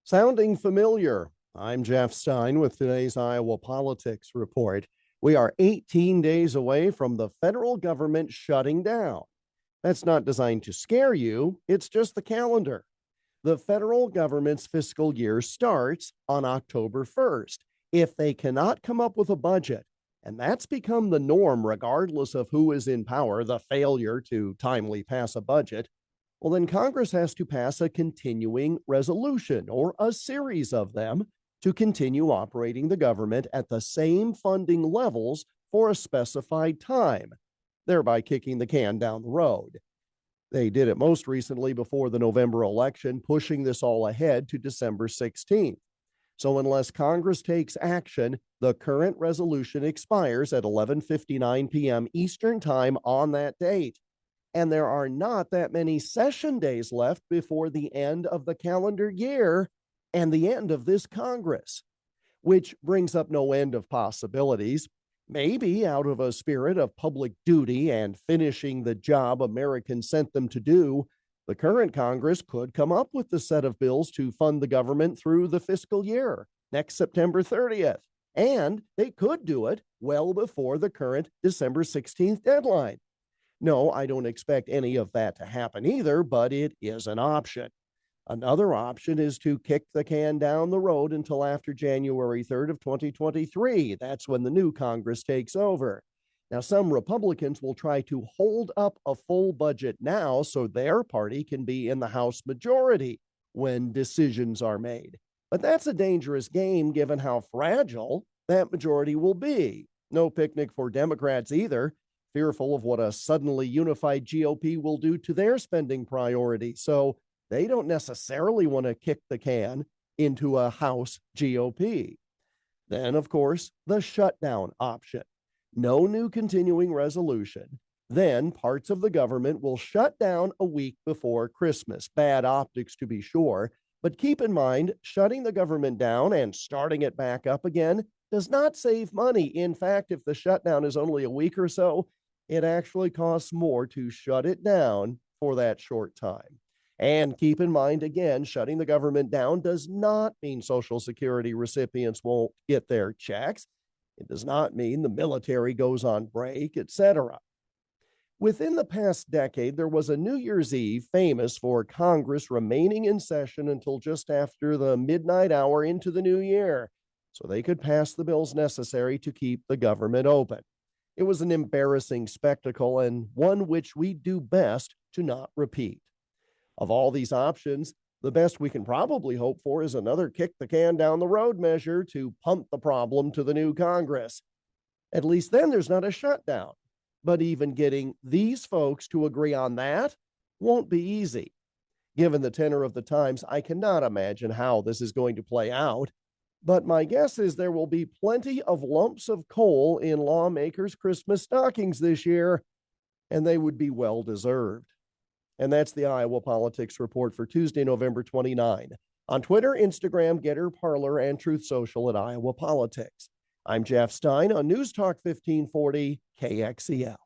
Sounding familiar? I'm Jeff Stein with today's Iowa Politics Report. We are 18 days away from the federal government shutting down. That's not designed to scare you, it's just the calendar. The federal government's fiscal year starts on October 1st. If they cannot come up with a budget, and that's become the norm regardless of who is in power, the failure to timely pass a budget, well, then Congress has to pass a continuing resolution or a series of them to continue operating the government at the same funding levels for a specified time, thereby kicking the can down the road. They did it most recently before the November election, pushing this all ahead to December 16th. So unless Congress takes action, the current resolution expires at 11:59 p.m. Eastern Time on that date. And there are not that many session days left before the end of the calendar year and the end of this Congress, which brings up no end of possibilities. Maybe out of a spirit of public duty and finishing the job Americans sent them to do, the current Congress could come up with the set of bills to fund the government through the fiscal year next September 30th. And they could do it well before the current December 16th deadline. No, I don't expect any of that to happen either, but it is an option. Another option is to kick the can down the road until after January 3rd of 2023. That's when the new Congress takes over. Now, some Republicans will try to hold up a full budget now so their party can be in the House majority when decisions are made. But that's a dangerous game given how fragile that majority will be. No picnic for Democrats either, fearful of what a suddenly unified GOP will do to their spending priorities. So they don't necessarily want to kick the can into a House GOP. Then, of course, the shutdown option. No new continuing resolution. Then parts of the government will shut down a week before Christmas. Bad optics, to be sure. But keep in mind, shutting the government down and starting it back up again does not save money. In fact, if the shutdown is only a week or so, it actually costs more to shut it down for that short time. And keep in mind, again, shutting the government down does not mean Social Security recipients won't get their checks. It does not mean the military goes on break, etc. Within the past decade, there was a New Year's Eve famous for Congress remaining in session until just after the midnight hour into the new year, so they could pass the bills necessary to keep the government open. It was an embarrassing spectacle and one which we do best to not repeat. Of all these options, the best we can probably hope for is another kick the can down the road measure to punt the problem to the new Congress. At least then there's not a shutdown. But even getting these folks to agree on that won't be easy. Given the tenor of the times, I cannot imagine how this is going to play out. But my guess is there will be plenty of lumps of coal in lawmakers' Christmas stockings this year, and they would be well deserved. And that's the Iowa Politics Report for Tuesday, November 29. On Twitter, Instagram, Getter, Parler, and Truth Social at Iowa Politics. I'm Jeff Stein on News Talk 1540 KXEL.